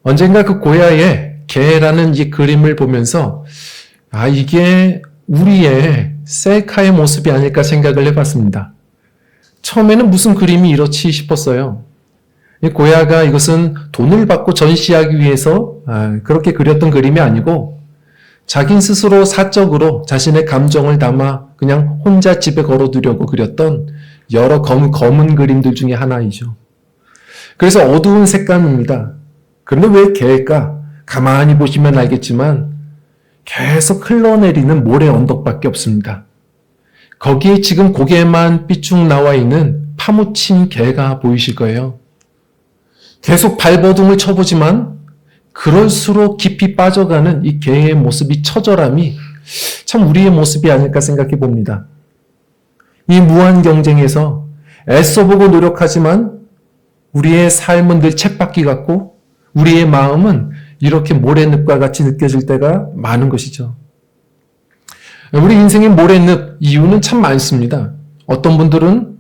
언젠가 그 고야의 개라는 이 그림을 보면서 이게 우리의 셀카의 모습이 아닐까 생각을 해봤습니다. 처음에는 무슨 그림이 이렇지 싶었어요. 이 고야가 이것은 돈을 받고 전시하기 위해서 그렇게 그렸던 그림이 아니고 자기 스스로 사적으로 자신의 감정을 담아 그냥 혼자 집에 걸어두려고 그렸던 여러 검은 그림들 중에 하나이죠. 그래서 어두운 색감입니다. 그런데 왜 개일까? 가만히 보시면 알겠지만 계속 흘러내리는 모래 언덕밖에 없습니다. 거기에 지금 고개만 삐쭉 나와 있는 파묻힌 개가 보이실 거예요. 계속 발버둥을 쳐보지만 그럴수록 깊이 빠져가는 이 개의 모습이 처절함이 참 우리의 모습이 아닐까 생각해 봅니다. 이 무한 경쟁에서 애써보고 노력하지만 우리의 삶은 늘 쳇바퀴 같고 우리의 마음은 이렇게 모래늪과 같이 느껴질 때가 많은 것이죠. 우리 인생의 모래늪 이유는 참 많습니다. 어떤 분들은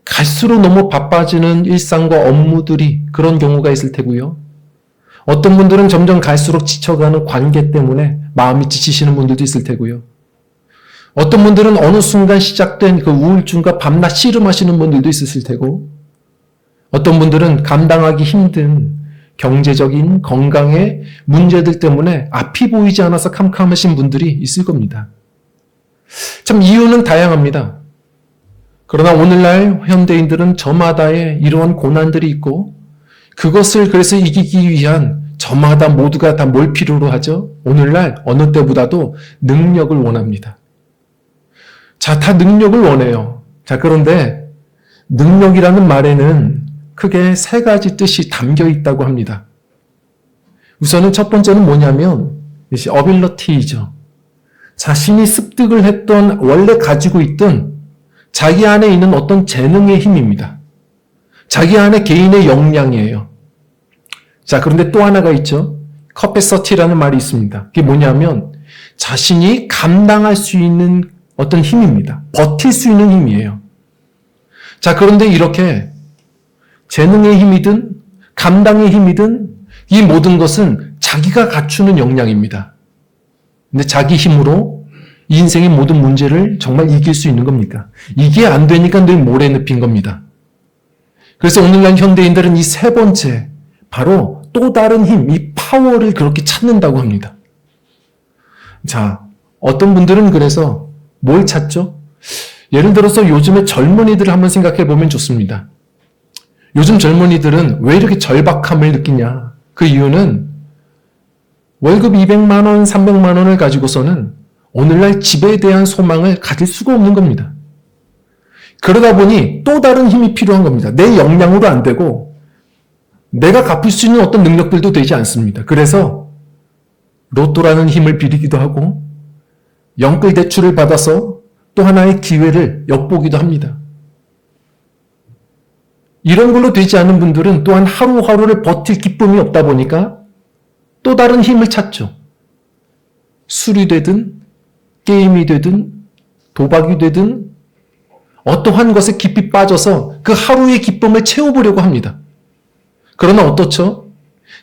갈수록 너무 바빠지는 일상과 업무들이 그런 경우가 있을 테고요. 어떤 분들은 점점 갈수록 지쳐가는 관계 때문에 마음이 지치시는 분들도 있을 테고요. 어떤 분들은 어느 순간 시작된 그 우울증과 밤낮 씨름하시는 분들도 있으실 테고, 어떤 분들은 감당하기 힘든 경제적인 건강의 문제들 때문에 앞이 보이지 않아서 캄캄하신 분들이 있을 겁니다. 참 이유는 다양합니다. 그러나 오늘날 현대인들은 저마다의 이러한 고난들이 있고 그것을 그래서 이기기 위한 저마다 모두가 다 뭘 필요로 하죠? 오늘날 어느 때보다도 능력을 원합니다. 자, 다 능력을 원해요. 자, 그런데 능력이라는 말에는 크게 세 가지 뜻이 담겨 있다고 합니다. 우선은 첫 번째는 뭐냐면 어빌러티이죠. 자신이 습득을 했던 원래 가지고 있던 자기 안에 있는 어떤 재능의 힘입니다. 자기 안에 개인의 역량이에요. 자, 그런데 또 하나가 있죠. 커패서티라는 말이 있습니다. 그게 뭐냐면 자신이 감당할 수 있는 어떤 힘입니다. 버틸 수 있는 힘이에요. 자, 그런데 이렇게 재능의 힘이든 감당의 힘이든 이 모든 것은 자기가 갖추는 역량입니다. 근데 자기 힘으로 이 인생의 모든 문제를 정말 이길 수 있는 겁니까? 이게 안 되니까 늘 모래늪인 겁니다. 그래서 오늘날 현대인들은 이 세 번째, 바로 또 다른 힘, 이 파워를 그렇게 찾는다고 합니다. 자, 어떤 분들은 그래서 뭘 찾죠? 예를 들어서 요즘의 젊은이들을 한번 생각해 보면 좋습니다. 요즘 젊은이들은 왜 이렇게 절박함을 느끼냐? 그 이유는 월급 200만 원, 300만 원을 가지고서는 오늘날 집에 대한 소망을 가질 수가 없는 겁니다. 그러다 보니 또 다른 힘이 필요한 겁니다. 내 역량으로 안 되고 내가 갚을 수 있는 어떤 능력들도 되지 않습니다. 그래서 로또라는 힘을 빌리기도 하고 영끌 대출을 받아서 또 하나의 기회를 엿보기도 합니다. 이런 걸로 되지 않은 분들은 또한 하루하루를 버틸 기쁨이 없다 보니까 또 다른 힘을 찾죠. 술이 되든 게임이 되든 도박이 되든 어떠한 것에 깊이 빠져서 그 하루의 기쁨을 채워보려고 합니다. 그러나 어떻죠?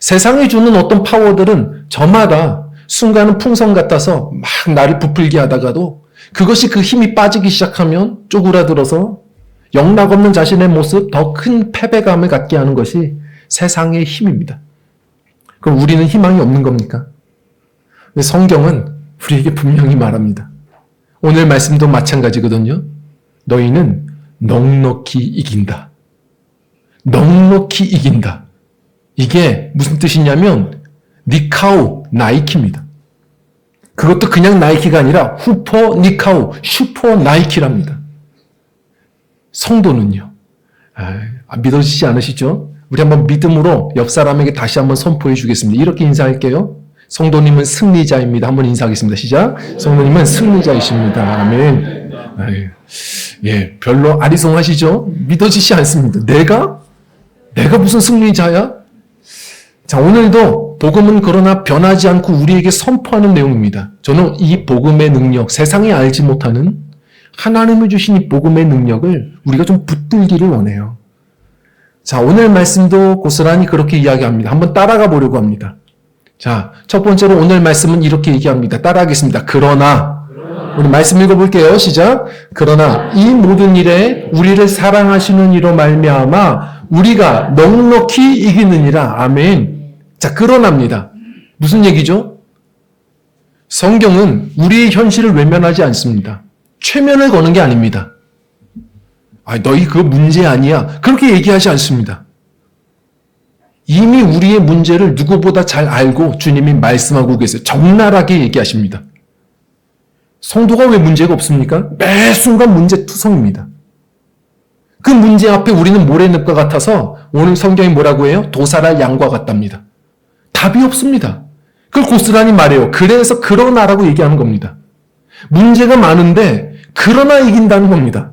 세상이 주는 어떤 파워들은 저마다 순간은 풍선 같아서 막 나를 부풀게 하다가도 그것이 그 힘이 빠지기 시작하면 쪼그라들어서 영락 없는 자신의 모습, 더 큰 패배감을 갖게 하는 것이 세상의 힘입니다. 그럼 우리는 희망이 없는 겁니까? 근데 성경은 우리에게 분명히 말합니다. 오늘 말씀도 마찬가지거든요. 너희는 넉넉히 이긴다. 넉넉히 이긴다. 이게 무슨 뜻이냐면 니카우, 나이키입니다. 그것도 그냥 나이키가 아니라 후퍼 니카우, 슈퍼 나이키랍니다. 성도는요. 믿어지지 않으시죠? 우리 한번 믿음으로 옆 사람에게 다시 한번 선포해 주겠습니다. 이렇게 인사할게요. 성도님은 승리자입니다. 한번 인사하겠습니다. 시작. 성도님은 승리자이십니다. 아멘. 예, 별로 아리송하시죠? 믿어지지 않습니다. 내가 무슨 승리자야? 자, 오늘도 복음은 그러나 변하지 않고 우리에게 선포하는 내용입니다. 저는 이 복음의 능력, 세상이 알지 못하는 하나님이 주신 이 복음의 능력을 우리가 좀 붙들기를 원해요. 자, 오늘 말씀도 고스란히 그렇게 이야기합니다. 한번 따라가 보려고 합니다. 자, 첫 번째로 오늘 말씀은 이렇게 얘기합니다. 따라하겠습니다. 그러나, 우리 말씀 읽어볼게요. 시작. 그러나 이 모든 일에 우리를 사랑하시는 이로 말미암아 우리가 넉넉히 이기느니라. 아멘. 자, 그러나입니다. 무슨 얘기죠? 성경은 우리의 현실을 외면하지 않습니다. 최면을 거는 게 아닙니다. 너희 그거 문제 아니야. 그렇게 얘기하지 않습니다. 이미 우리의 문제를 누구보다 잘 알고 주님이 말씀하고 계세요. 적나라하게 얘기하십니다. 성도가 왜 문제가 없습니까? 매 순간 문제투성입니다. 그 문제 앞에 우리는 모래늪과 같아서 오늘 성경이 뭐라고 해요? 도살할 양과 같답니다. 답이 없습니다. 그걸 고스란히 말해요. 그래서 그러나라고 얘기하는 겁니다. 문제가 많은데 그러나 이긴다는 겁니다.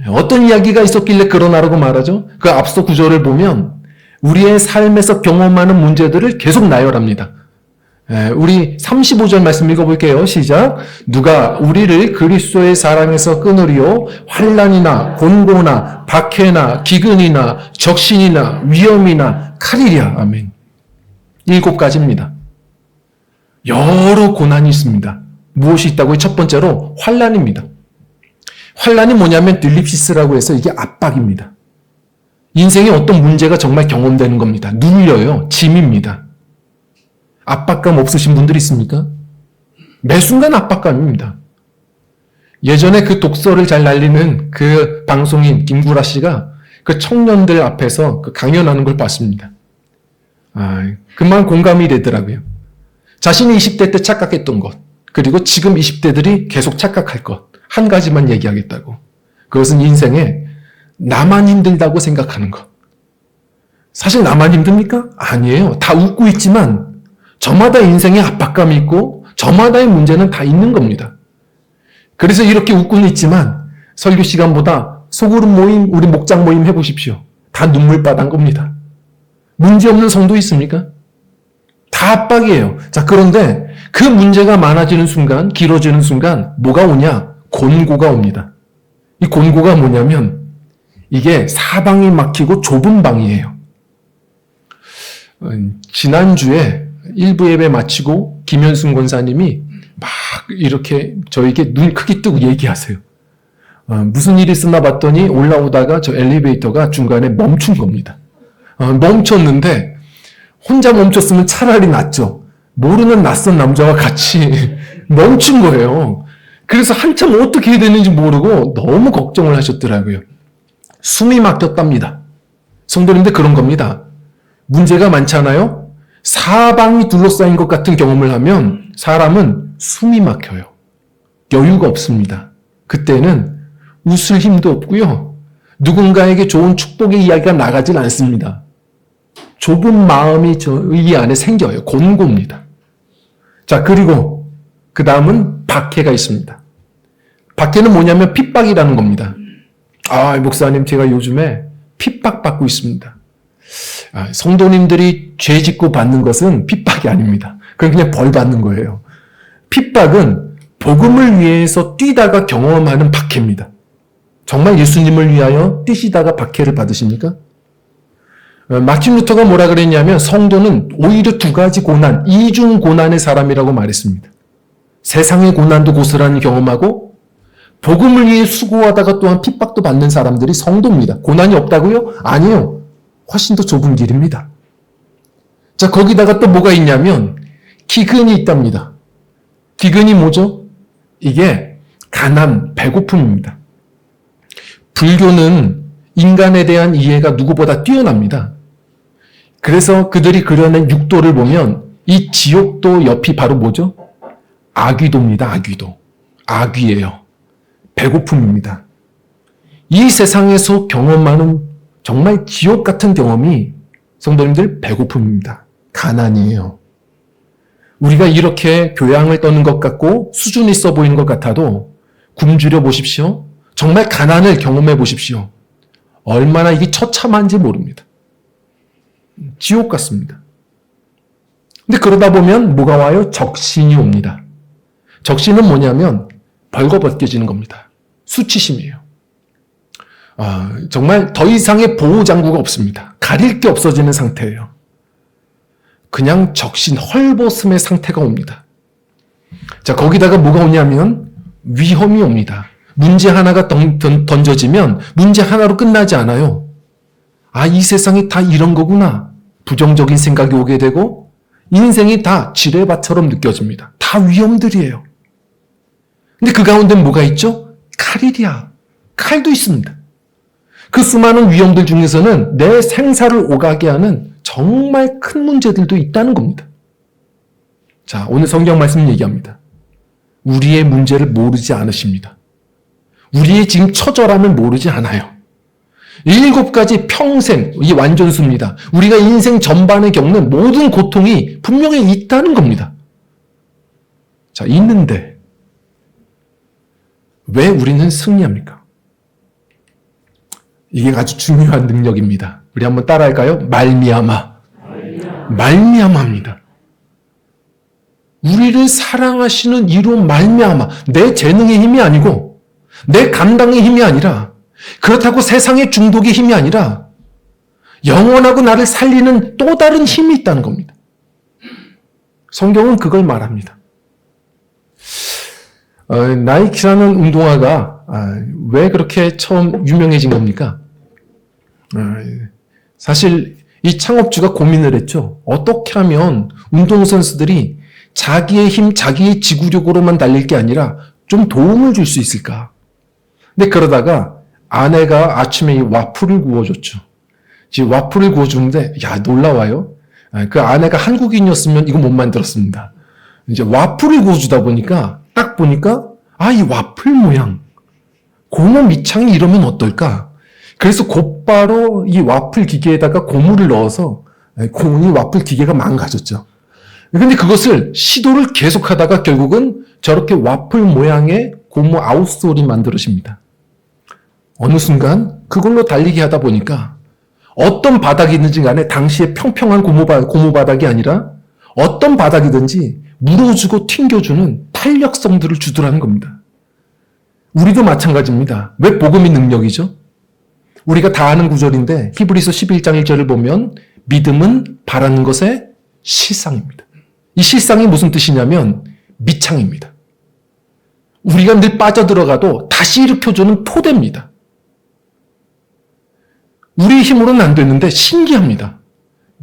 어떤 이야기가 있었길래 그러나라고 말하죠? 그 앞서 구절을 보면 우리의 삶에서 경험하는 문제들을 계속 나열합니다. 우리 35절 말씀 읽어볼게요. 시작. 누가 우리를 그리스도의 사랑에서 끊으리요 환난이나 곤고나 박해나 기근이나 적신이나 위험이나 칼이랴. 아멘. 7가지입니다. 여러 고난이 있습니다. 무엇이 있다고요? 첫 번째로 환난입니다. 환난이 뭐냐면 들립시스라고 해서 이게 압박입니다. 인생에 어떤 문제가 정말 경험되는 겁니다. 눌려요. 짐입니다. 압박감 없으신 분들 있습니까? 매 순간 압박감입니다. 예전에 그 독서를 잘 날리는 그 방송인 김구라 씨가 그 청년들 앞에서 그 강연하는 걸 봤습니다. 금방 공감이 되더라고요. 자신이 20대 때 착각했던 것, 그리고 지금 20대들이 계속 착각할 것, 한 가지만 얘기하겠다고. 그것은 인생에 나만 힘들다고 생각하는 것. 사실 나만 힘듭니까? 아니에요. 다 웃고 있지만 저마다 인생에 압박감이 있고 저마다의 문제는 다 있는 겁니다. 그래서 이렇게 웃고는 있지만 설교 시간보다 소그룹 모임, 우리 목장 모임 해보십시오. 다 눈물바다인 겁니다. 문제없는 성도 있습니까? 다 압박이에요. 자, 그런데 그 문제가 많아지는 순간, 길어지는 순간 뭐가 오냐? 곤고가 옵니다. 이 곤고가 뭐냐면 이게 사방이 막히고 좁은 방이에요. 지난주에 1부 예배 마치고 김현순 권사님이 막 이렇게 저에게 눈 크게 뜨고 얘기하세요. 무슨 일이 있었나 봤더니 올라오다가 저 엘리베이터가 중간에 멈춘 겁니다. 멈췄는데 혼자 멈췄으면 차라리 낫죠. 모르는 낯선 남자와 같이 멈춘 거예요. 그래서 한참 어떻게 해야 되는지 모르고 너무 걱정을 하셨더라고요. 숨이 막혔답니다. 성도님들 그런 겁니다. 문제가 많잖아요. 사방이 둘러싸인 것 같은 경험을 하면 사람은 숨이 막혀요. 여유가 없습니다. 그때는 웃을 힘도 없고요. 누군가에게 좋은 축복의 이야기가 나가질 않습니다. 좁은 마음이 저희 안에 생겨요. 곤고입니다. 자, 그리고 그 다음은 박해가 있습니다. 박해는 뭐냐면 핍박이라는 겁니다. 목사님, 제가 요즘에 핍박받고 있습니다. 성도님들이 죄 짓고 받는 것은 핍박이 아닙니다. 그건 그냥 벌 받는 거예요. 핍박은 복음을 위해서 뛰다가 경험하는 박해입니다. 정말 예수님을 위하여 뛰시다가 박해를 받으십니까? 마틴 루터가 뭐라 그랬냐면 성도는 오히려 2가지 고난, 이중 고난의 사람이라고 말했습니다. 세상의 고난도 고스란히 경험하고 복음을 위해 수고하다가 또한 핍박도 받는 사람들이 성도입니다. 고난이 없다고요? 아니요. 훨씬 더 좁은 길입니다. 자, 거기다가 또 뭐가 있냐면 기근이 있답니다. 기근이 뭐죠? 이게 가난, 배고픔입니다. 불교는 인간에 대한 이해가 누구보다 뛰어납니다. 그래서 그들이 그려낸 육도를 보면 이 지옥도 옆이 바로 뭐죠? 아귀도입니다. 아귀도. 아귀예요. 배고픔입니다. 이 세상에서 경험하는 정말 지옥 같은 경험이 성도님들 배고픔입니다. 가난이에요. 우리가 이렇게 교양을 떠는 것 같고 수준 있어 보이는 것 같아도 굶주려 보십시오. 정말 가난을 경험해 보십시오. 얼마나 이게 처참한지 모릅니다. 지옥 같습니다. 근데 그러다 보면 뭐가 와요? 적신이 옵니다. 적신은 뭐냐면 벌거벗겨지는 겁니다. 수치심이에요. 정말 더 이상의 보호장구가 없습니다. 가릴 게 없어지는 상태예요. 그냥 적신 헐벗음의 상태가 옵니다. 자, 거기다가 뭐가 오냐면 위험이 옵니다. 문제 하나가 던져지면 문제 하나로 끝나지 않아요. 이 세상이 다 이런 거구나. 부정적인 생각이 오게 되고 인생이 다 지뢰밭처럼 느껴집니다. 다 위험들이에요. 근데 그 가운데 뭐가 있죠? 칼이야. 칼도 있습니다. 그 수많은 위험들 중에서는 내 생사를 오가게 하는 정말 큰 문제들도 있다는 겁니다. 자, 오늘 성경 말씀 얘기합니다. 우리의 문제를 모르지 않으십니다. 우리의 지금 처절함을 모르지 않아요. 7가지 평생, 이게 완전수입니다. 우리가 인생 전반에 겪는 모든 고통이 분명히 있다는 겁니다. 자, 있는데 왜 우리는 승리합니까? 이게 아주 중요한 능력입니다. 우리 한번 따라할까요? 말미암아입니다. 우리를 사랑하시는 이로 말미암아. 내 재능의 힘이 아니고 내 감당의 힘이 아니라 그렇다고 세상의 중독의 힘이 아니라 영원하고 나를 살리는 또 다른 힘이 있다는 겁니다. 성경은 그걸 말합니다. 나이키라는 운동화가 왜 그렇게 처음 유명해진 겁니까? 사실 이 창업주가 고민을 했죠. 어떻게 하면 운동선수들이 자기의 힘, 자기의 지구력으로만 달릴 게 아니라 좀 도움을 줄 수 있을까? 근데 그러다가 아내가 아침에 이 와플을 구워줬죠. 지금 와플을 구워주는데, 놀라워요. 그 아내가 한국인이었으면 이거 못 만들었습니다. 이제 와플을 구워주다 보니까, 딱 보니까, 이 와플 모양. 고무 밑창이 이러면 어떨까? 그래서 곧바로 이 와플 기계에다가 고무를 넣어서, 이 와플 기계가 망가졌죠. 근데 그것을 시도를 계속하다가 결국은 저렇게 와플 모양의 고무 아웃솔이 만들어집니다. 어느 순간 그걸로 달리기 하다 보니까 어떤 바닥이든지 간에 당시에 평평한 고무 바닥이 아니라 어떤 바닥이든지 물어주고 튕겨주는 탄력성들을 주더라는 겁니다. 우리도 마찬가지입니다. 왜 복음이 능력이죠? 우리가 다 아는 구절인데 히브리서 11장 1절을 보면 믿음은 바라는 것의 실상입니다. 이 실상이 무슨 뜻이냐면 밑창입니다. 우리가 늘 빠져들어가도 다시 일으켜주는 토대입니다. 우리 힘으로는 안 되는데 신기합니다.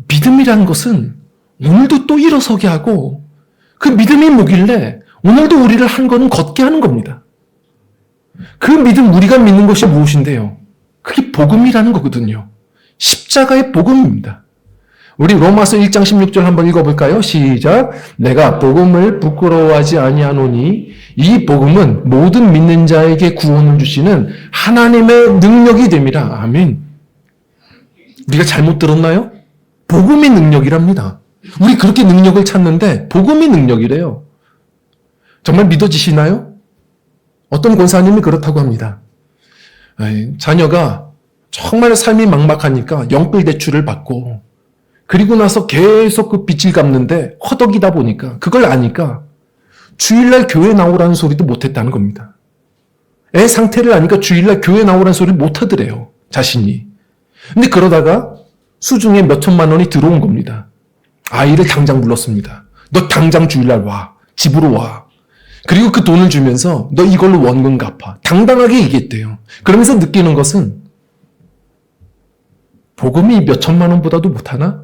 믿음이라는 것은 오늘도 또 일어서게 하고 그 믿음이 뭐길래 오늘도 우리를 한 걸음 걷게 하는 겁니다. 그 믿음, 우리가 믿는 것이 무엇인데요? 그게 복음이라는 거거든요. 십자가의 복음입니다. 우리 로마서 1장 16절 한번 읽어볼까요? 시작. 내가 복음을 부끄러워하지 아니하노니 이 복음은 모든 믿는 자에게 구원을 주시는 하나님의 능력이 됨이라. 아멘. 우리가 잘못 들었나요? 복음이 능력이랍니다. 우리 그렇게 능력을 찾는데 복음이 능력이래요. 정말 믿어지시나요? 어떤 권사님이 그렇다고 합니다. 자녀가 정말 삶이 막막하니까 영끌 대출을 받고 그리고 나서 계속 그 빚을 갚는데 허덕이다 보니까 그걸 아니까 주일날 교회 나오라는 소리도 못했다는 겁니다. 애 상태를 아니까 주일날 교회 나오라는 소리를 못하더래요. 자신이. 근데 그러다가 수중에 몇 천만 원이 들어온 겁니다. 아이를 당장 불렀습니다. 너 당장 주일날 와. 집으로 와. 그리고 그 돈을 주면서 너 이걸로 원금 갚아. 당당하게 얘기했대요. 그러면서 느끼는 것은 복음이 몇 천만 원보다도 못하나?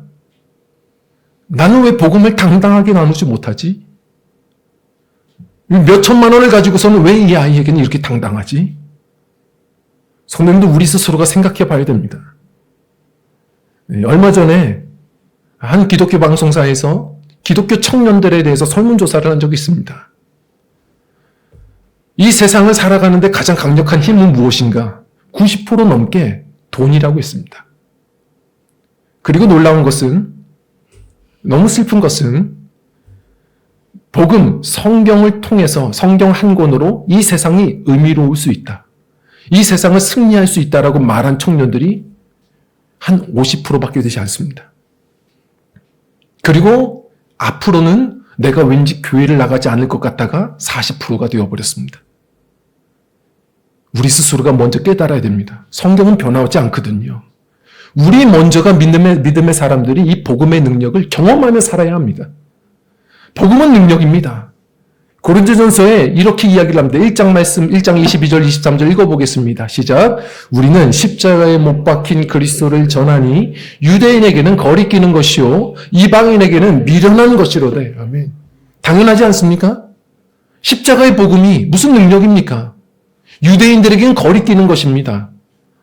나는 왜 복음을 당당하게 나누지 못하지? 몇 천만 원을 가지고서는 왜 이 아이에게는 이렇게 당당하지? 성도님도 우리 스스로가 생각해 봐야 됩니다. 얼마 전에 한 기독교 방송사에서 기독교 청년들에 대해서 설문조사를 한 적이 있습니다. 이 세상을 살아가는데 가장 강력한 힘은 무엇인가? 90% 넘게 돈이라고 했습니다. 그리고 놀라운 것은, 너무 슬픈 것은 복음, 성경을 통해서 성경 한 권으로 이 세상이 의미로울 수 있다. 이 세상을 승리할 수 있다라고 말한 청년들이 한 50%밖에 되지 않습니다. 그리고 앞으로는 내가 왠지 교회를 나가지 않을 것 같다가 40%가 되어버렸습니다. 우리 스스로가 먼저 깨달아야 됩니다. 성경은 변하지 않거든요. 우리 먼저가 믿음의 사람들이 이 복음의 능력을 경험하며 살아야 합니다. 복음은 능력입니다. 고린도전서에 이렇게 이야기를 합니다. 1장 말씀 1장 22절 23절 읽어보겠습니다. 시작. 우리는 십자가에 못 박힌 그리스도를 전하니 유대인에게는 거리끼는 것이요 이방인에게는 미련한 것이로되. 아멘. 당연하지 않습니까? 십자가의 복음이 무슨 능력입니까? 유대인들에게는 거리끼는 것입니다.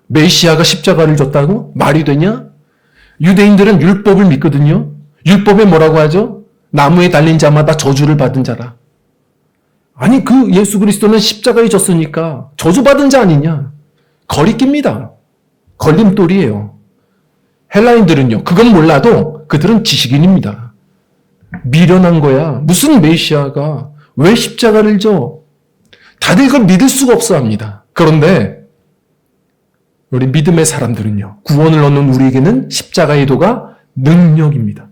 메시아가 십자가를 졌다고? 말이 되냐? 유대인들은 율법을 믿거든요. 율법에 뭐라고 하죠? 나무에 달린 자마다 저주를 받은 자라. 아니 그 예수 그리스도는 십자가에 졌으니까 저주받은 자 아니냐? 거리낍니다. 걸림돌이에요. 헬라인들은요. 그건 몰라도 그들은 지식인입니다. 미련한 거야. 무슨 메시아가 왜 십자가를 져? 다들 그걸 믿을 수가 없어 합니다. 그런데 우리 믿음의 사람들은요. 구원을 얻는 우리에게는 십자가의 도가 능력입니다.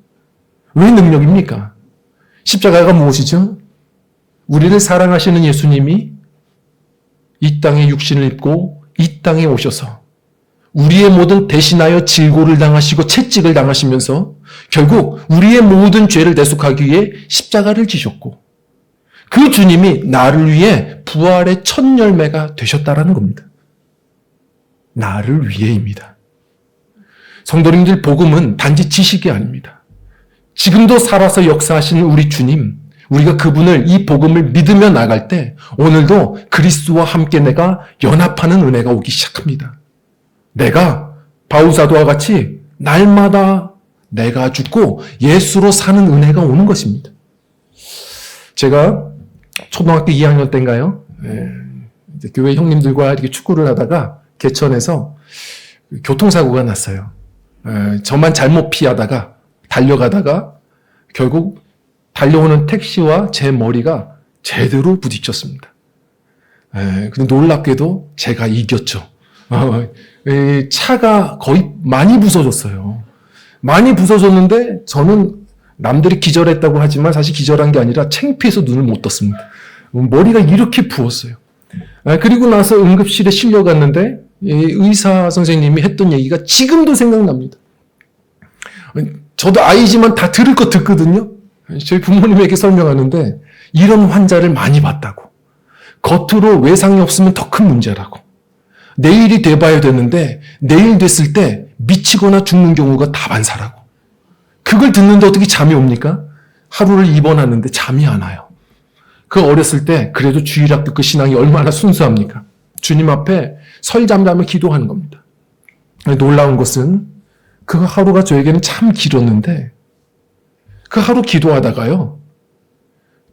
왜 능력입니까? 십자가가 무엇이죠? 우리를 사랑하시는 예수님이 이 땅에 육신을 입고 이 땅에 오셔서 우리의 모든 대신하여 질고를 당하시고 채찍을 당하시면서 결국 우리의 모든 죄를 대속하기 위해 십자가를 지셨고 그 주님이 나를 위해 부활의 첫 열매가 되셨다라는 겁니다. 나를 위해입니다. 성도님들, 복음은 단지 지식이 아닙니다. 지금도 살아서 역사하시는 우리 주님, 우리가 그분을, 이 복음을 믿으며 나갈 때 오늘도 그리스도와 함께 내가 연합하는 은혜가 오기 시작합니다. 내가 바울사도와 같이 날마다 내가 죽고 예수로 사는 은혜가 오는 것입니다. 제가 초등학교 2학년 때인가요? 이제 교회 형님들과 이렇게 축구를 하다가 개천에서 교통사고가 났어요. 저만 잘못 피하다가 달려가다가 결국 달려오는 택시와 제 머리가 제대로 부딪혔습니다. 근데 놀랍게도 제가 이겼죠. 차가 거의 많이 부서졌어요. 많이 부서졌는데 저는 남들이 기절했다고 하지만 사실 기절한 게 아니라 창피해서 눈을 못 떴습니다. 머리가 이렇게 부었어요. 그리고 나서 응급실에 실려갔는데 의사 선생님이 했던 얘기가 지금도 생각납니다. 저도 아이지만 다 들을 거 듣거든요. 저희 부모님에게 설명하는데 이런 환자를 많이 봤다고. 겉으로 외상이 없으면 더 큰 문제라고. 내일이 돼봐야 되는데 내일 됐을 때 미치거나 죽는 경우가 다반사라고. 그걸 듣는데 어떻게 잠이 옵니까? 하루를 입원하는데 잠이 안 와요. 그 어렸을 때 그래도 주일학교 그 신앙이 얼마나 순수합니까? 주님 앞에 설잠잠을 기도하는 겁니다. 놀라운 것은 그 하루가 저에게는 참 길었는데 그 하루 기도하다가요.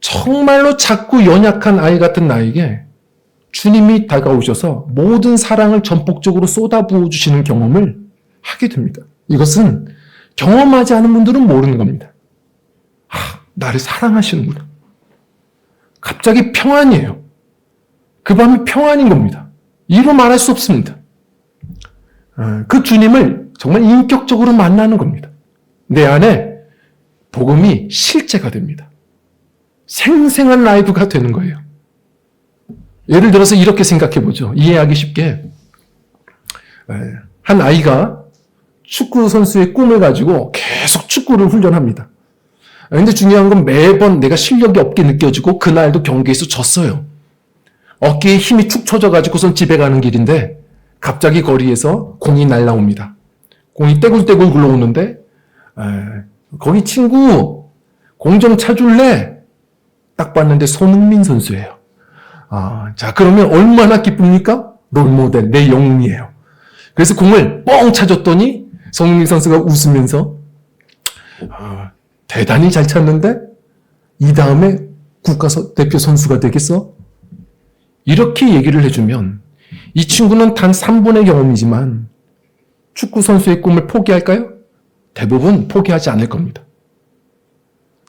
정말로 작고 연약한 아이 같은 나에게 주님이 다가오셔서 모든 사랑을 전폭적으로 쏟아부어 주시는 경험을 하게 됩니다. 이것은 경험하지 않은 분들은 모르는 겁니다. 나를 사랑하시는구나. 갑자기 평안이에요. 그 밤이 평안인 겁니다. 이로 말할 수 없습니다. 그 주님을 정말 인격적으로 만나는 겁니다. 내 안에 복음이 실제가 됩니다. 생생한 라이브가 되는 거예요. 예를 들어서 이렇게 생각해 보죠. 이해하기 쉽게. 한 아이가 축구 선수의 꿈을 가지고 계속 축구를 훈련합니다. 근데 중요한 건 매번 내가 실력이 없게 느껴지고 그날도 경기에서 졌어요. 어깨에 힘이 축 처져가지고선 집에 가는 길인데 갑자기 거리에서 공이 날라옵니다. 공이 떼굴떼굴 굴러오는데 거기 친구 공 좀 차줄래? 딱 봤는데 손흥민 선수예요. 자 그러면 얼마나 기쁩니까? 롤모델, 내 영웅이에요. 그래서 공을 뻥 차줬더니 손흥민 선수가 웃으면서 대단히 잘 찼는데 이 다음에 국가대표 선수가 되겠어? 이렇게 얘기를 해주면 이 친구는 단 3분의 경험이지만 축구 선수의 꿈을 포기할까요? 대부분 포기하지 않을 겁니다.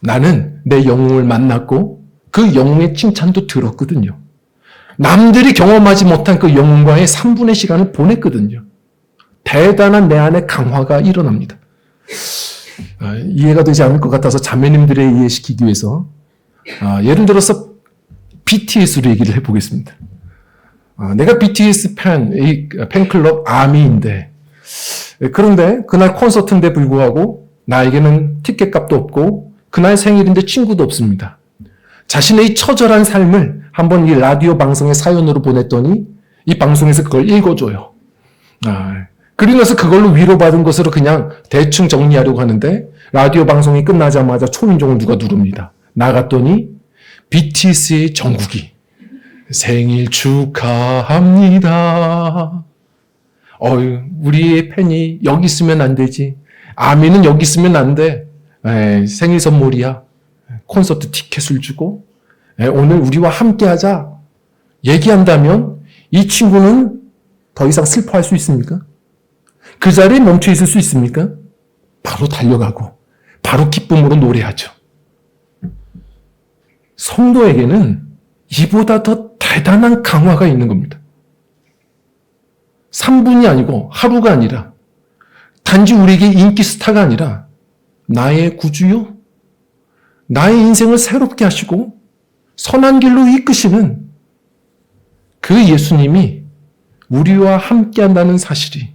나는 내 영웅을 만났고 그 영웅의 칭찬도 들었거든요. 남들이 경험하지 못한 그 영웅과의 3분의 시간을 보냈거든요. 대단한 내 안에 강화가 일어납니다. 이해가 되지 않을 것 같아서 자매님들에 이해시키기 위해서 예를 들어서 BTS로 얘기를 해보겠습니다. 내가 BTS 이 팬클럽 아미인데, 그런데 그날 콘서트인데 불구하고 나에게는 티켓값도 없고 그날 생일인데 친구도 없습니다. 자신의 이 처절한 삶을 한번 이 라디오 방송의 사연으로 보냈더니 이 방송에서 그걸 읽어줘요. 그리고 나서 그걸로 위로받은 것으로 그냥 대충 정리하려고 하는데 라디오 방송이 끝나자마자 초인종을 누가 누릅니다. 나갔더니 BTS의 정국이 생일 축하합니다. 우리의 팬이 여기 있으면 안 되지. 아미는 여기 있으면 안 돼. 생일 선물이야. 콘서트 티켓을 주고 오늘 우리와 함께 하자. 얘기한다면 이 친구는 더 이상 슬퍼할 수 있습니까? 그 자리에 멈춰 있을 수 있습니까? 바로 달려가고 바로 기쁨으로 노래하죠. 성도에게는 이보다 더 대단한 강화가 있는 겁니다. 3분이 아니고 하루가 아니라 단지 우리에게 인기 스타가 아니라 나의 구주요, 나의 인생을 새롭게 하시고 선한 길로 이끄시는 그 예수님이 우리와 함께 한다는 사실이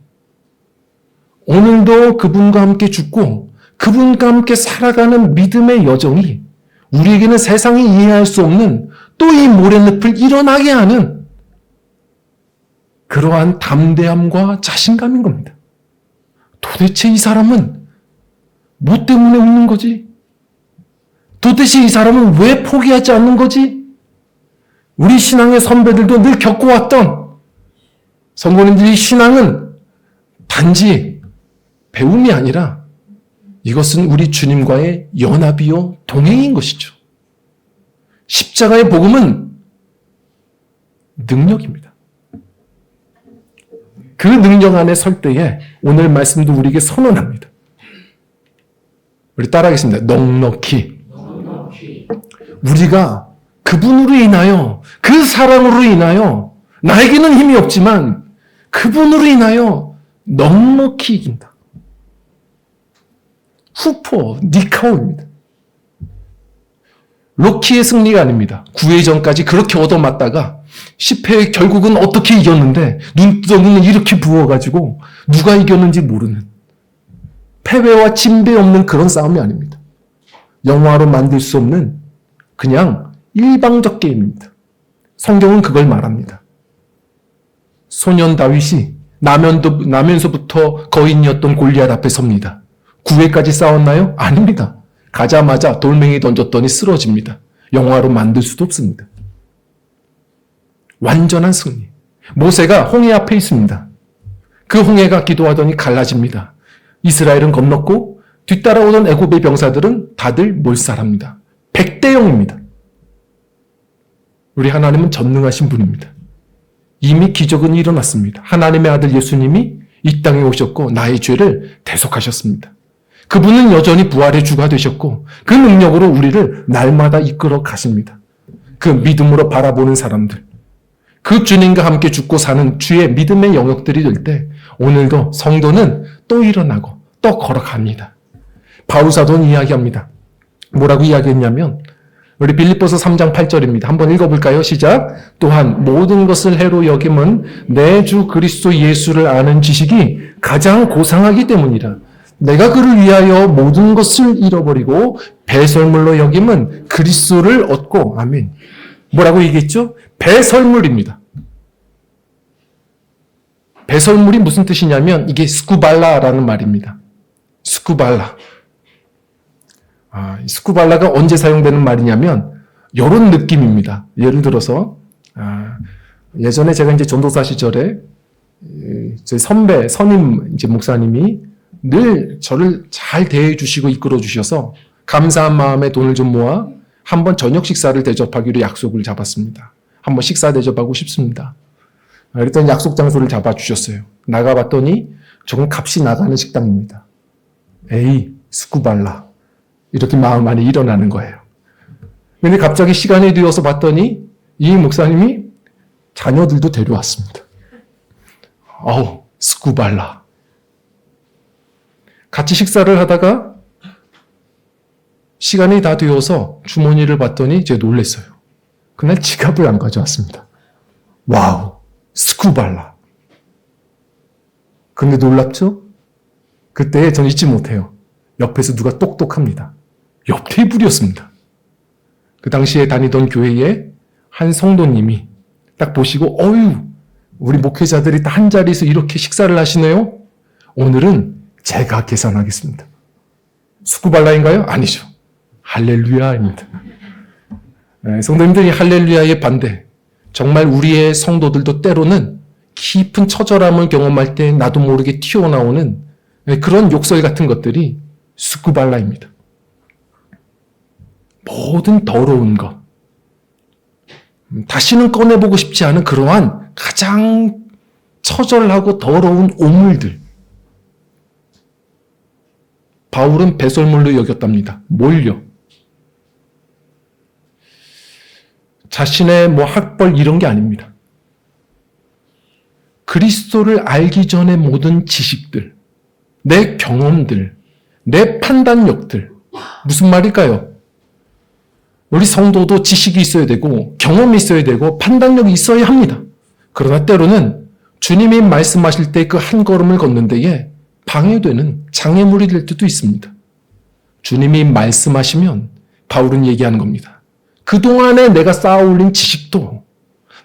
오늘도 그분과 함께 죽고 그분과 함께 살아가는 믿음의 여정이 우리에게는 세상이 이해할 수 없는 또 이 모래늪을 일어나게 하는 그러한 담대함과 자신감인 겁니다. 도대체 이 사람은 뭐 때문에 웃는 거지? 도대체 이 사람은 왜 포기하지 않는 거지? 우리 신앙의 선배들도 늘 겪어왔던 성도님들이 신앙은 단지 배움이 아니라 이것은 우리 주님과의 연합이요 동행인 것이죠. 십자가의 복음은 능력입니다. 그 능력 안에 설 때에 오늘 말씀도 우리에게 선언합니다. 우리 따라하겠습니다. 넉넉히. 우리가 그분으로 인하여 그 사랑으로 인하여 나에게는 힘이 없지만 그분으로 인하여 넉넉히 이긴다. 후포, 니카오입니다. 로키의 승리가 아닙니다. 9회전까지 그렇게 얻어맞다가 10회 결국은 어떻게 이겼는데 눈덩이는 이렇게 부어가지고 누가 이겼는지 모르는 패배와 침배 없는 그런 싸움이 아닙니다. 영화로 만들 수 없는 그냥 일방적 게임입니다. 성경은 그걸 말합니다. 소년 다윗이 나면서부터 거인이었던 골리앗 앞에 섭니다. 9회까지 싸웠나요? 아닙니다. 가자마자 돌멩이 던졌더니 쓰러집니다. 영화로 만들 수도 없습니다. 완전한 승리. 모세가 홍해 앞에 있습니다. 그 홍해가 기도하더니 갈라집니다. 이스라엘은 건넜고 뒤따라오던 애굽의 병사들은 다들 몰살합니다. 100대 0입니다. 우리 하나님은 전능하신 분입니다. 이미 기적은 일어났습니다. 하나님의 아들 예수님이 이 땅에 오셨고 나의 죄를 대속하셨습니다. 그분은 여전히 부활의 주가 되셨고 그 능력으로 우리를 날마다 이끌어 가십니다. 그 믿음으로 바라보는 사람들, 그 주님과 함께 죽고 사는 주의 믿음의 영역들이 될 때 오늘도 성도는 또 일어나고 또 걸어갑니다. 바울사도는 이야기합니다. 뭐라고 이야기했냐면 우리 빌립보서 3장 8절입니다. 한번 읽어볼까요? 시작. 또한 모든 것을 해로 여김은 내 주 그리스도 예수를 아는 지식이 가장 고상하기 때문이라. 내가 그를 위하여 모든 것을 잃어버리고 배설물로 여김은 그리스도를 얻고. 아멘. 뭐라고 얘기했죠? 배설물입니다. 배설물이 무슨 뜻이냐면 이게 스쿠발라라는 말입니다. 스쿠발라. 스쿠발라가 언제 사용되는 말이냐면 이런 느낌입니다. 예를 들어서 예전에 제가 이제 전도사 시절에 저희 선배 선임 이제 목사님이 늘 저를 잘 대해 주시고 이끌어 주셔서 감사한 마음에 돈을 좀 모아 한번 저녁 식사를 대접하기로 약속을 잡았습니다. 한번 식사 대접하고 싶습니다. 그랬더니 약속 장소를 잡아 주셨어요. 나가봤더니 조금 값이 나가는 식당입니다. 에이, 스쿠발라. 이렇게 마음 안에 일어나는 거예요. 근데 갑자기 시간이 되어서 봤더니 이 목사님이 자녀들도 데려왔습니다. 스쿠발라. 같이 식사를 하다가 시간이 다 되어서 주머니를 봤더니 제가 놀랐어요. 그날 지갑을 안 가져왔습니다. 와우. 스쿠발라. 근데 놀랍죠? 그때 전 잊지 못해요. 옆에서 누가 똑똑합니다. 옆 테이블이었습니다. 그 당시에 다니던 교회에 한 성도님이 딱 보시고 어휴 우리 목회자들이 다 한 자리에서 이렇게 식사를 하시네요. 오늘은 제가 계산하겠습니다. 스쿠발라인가요? 아니죠. 할렐루야입니다. 네, 성도님들이 할렐루야의 반대. 정말 우리의 성도들도 때로는 깊은 처절함을 경험할 때 나도 모르게 튀어나오는 그런 욕설 같은 것들이 스쿠발라입니다. 모든 더러운 것, 다시는 꺼내보고 싶지 않은 그러한 가장 처절하고 더러운 오물들. 바울은 배설물로 여겼답니다. 뭘요? 자신의 학벌 이런 게 아닙니다. 그리스도를 알기 전의 모든 지식들, 내 경험들, 내 판단력들. 무슨 말일까요? 우리 성도도 지식이 있어야 되고 경험이 있어야 되고 판단력이 있어야 합니다. 그러나 때로는 주님이 말씀하실 때 그 한 걸음을 걷는 데에 방해되는 장애물이 될 때도 있습니다. 주님이 말씀하시면 바울은 얘기하는 겁니다. 그동안에 내가 쌓아올린 지식도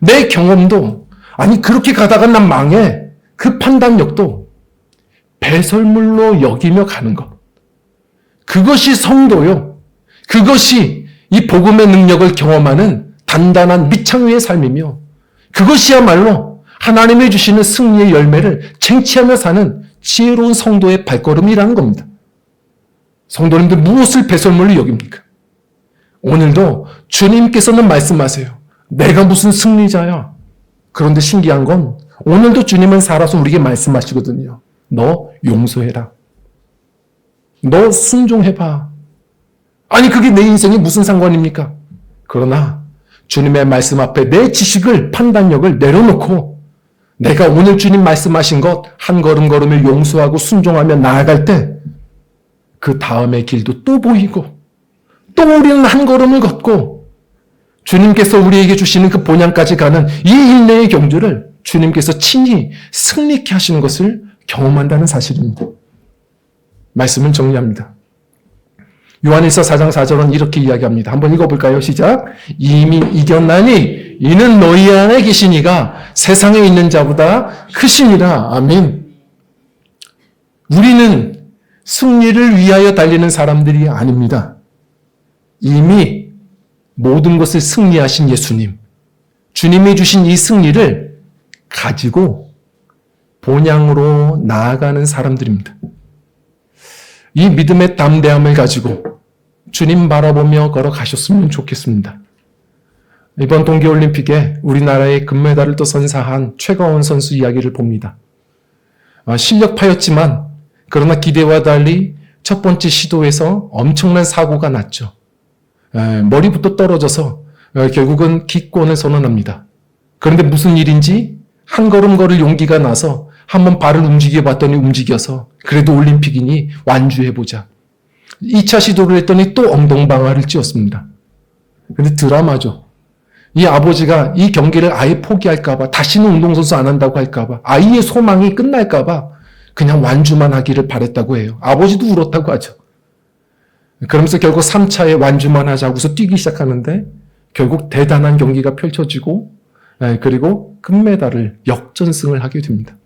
내 경험도 아니 그렇게 가다가 난 망해. 그 판단력도 배설물로 여기며 가는 것. 그것이 성도요. 그것이 이 복음의 능력을 경험하는 단단한 밑창위의 삶이며 그것이야말로 하나님이 주시는 승리의 열매를 쟁취하며 사는 지혜로운 성도의 발걸음이라는 겁니다. 성도님들 무엇을 배설물로 여깁니까? 오늘도 주님께서는 말씀하세요. 내가 무슨 승리자야. 그런데 신기한 건 오늘도 주님은 살아서 우리에게 말씀하시거든요. 너 용서해라. 너 순종해봐. 아니 그게 내 인생에 무슨 상관입니까? 그러나 주님의 말씀 앞에 내 지식을 판단력을 내려놓고 내가 오늘 주님 말씀하신 것 한 걸음 걸음을 용서하고 순종하며 나아갈 때 그 다음의 길도 또 보이고 또 우리는 한 걸음을 걷고 주님께서 우리에게 주시는 그 본향까지 가는 이 인내의 경주를 주님께서 친히 승리케 하시는 것을 경험한다는 사실입니다. 말씀을 정리합니다. 요한일서 4장 4절은 이렇게 이야기합니다. 한번 읽어볼까요? 시작. 이미 이겼나니 이는 너희 안에 계신 이가 세상에 있는 자보다 크시니라. 아멘. 우리는 승리를 위하여 달리는 사람들이 아닙니다. 이미 모든 것을 승리하신 예수님, 주님이 주신 이 승리를 가지고 본향으로 나아가는 사람들입니다. 이 믿음의 담대함을 가지고 주님 바라보며 걸어가셨으면 좋겠습니다. 이번 동계올림픽에 우리나라의 금메달을 또 선사한 최가원 선수 이야기를 봅니다. 실력파였지만 그러나 기대와 달리 첫 번째 시도에서 엄청난 사고가 났죠. 머리부터 떨어져서 결국은 기권을 선언합니다. 그런데 무슨 일인지 한 걸음 걸을 용기가 나서 한번 발을 움직여봤더니 움직여서 그래도 올림픽이니 완주해보자. 2차 시도를 했더니 또 엉덩방아를 찧었습니다. 근데 드라마죠. 이 아버지가 이 경기를 아예 포기할까봐 다시는 운동선수 안 한다고 할까봐 아이의 소망이 끝날까봐 그냥 완주만 하기를 바랬다고 해요. 아버지도 울었다고 하죠. 그러면서 결국 3차에 완주만 하자고서 뛰기 시작하는데 결국 대단한 경기가 펼쳐지고 그리고 금메달을 역전승을 하게 됩니다.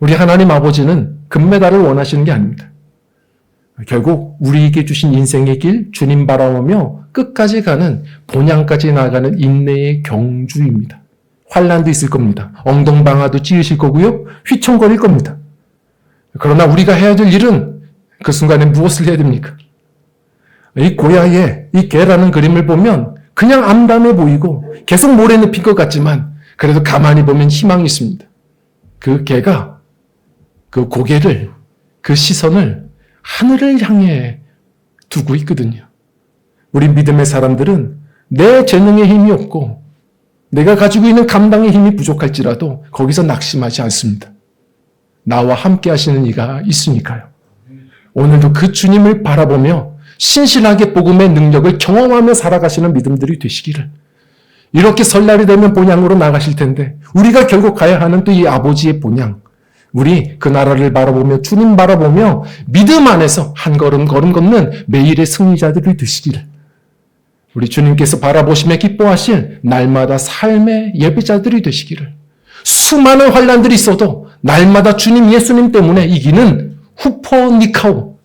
우리 하나님 아버지는 금메달을 원하시는 게 아닙니다. 결국 우리에게 주신 인생의 길 주님 바라보며 끝까지 가는 본향까지 나가는 인내의 경주입니다. 환난도 있을 겁니다. 엉덩방아도 찌으실 거고요. 휘청거릴 겁니다. 그러나 우리가 해야 될 일은 그 순간에 무엇을 해야 됩니까? 이 고야의 이 개라는 그림을 보면 그냥 암담해 보이고 계속 모래 늪인 것 같지만 그래도 가만히 보면 희망이 있습니다. 그 개가 그 고개를 그 시선을 하늘을 향해 두고 있거든요. 우리 믿음의 사람들은 내 재능에 힘이 없고 내가 가지고 있는 감당의 힘이 부족할지라도 거기서 낙심하지 않습니다. 나와 함께 하시는 이가 있으니까요. 오늘도 그 주님을 바라보며 신실하게 복음의 능력을 경험하며 살아가시는 믿음들이 되시기를 이렇게 설날이 되면 본향으로 나가실 텐데 우리가 결국 가야 하는 또 이 아버지의 본향, 우리 그 나라를 바라보며 주님 바라보며 믿음 안에서 한 걸음 걸음 걷는 매일의 승리자들이 되시기를, 우리 주님께서 바라보시며 기뻐하실 날마다 삶의 예배자들이 되시기를, 수많은 환난들이 있어도 날마다 주님 예수님 때문에 이기는 후퍼니카오,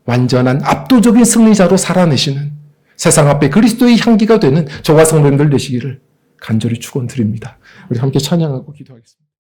완전한 압도적인 승리자로 살아내시는 세상 앞에 그리스도의 향기가 되는 저와 성도님들 되시기를 간절히 축원드립니다. 우리 함께 찬양하고 기도하겠습니다.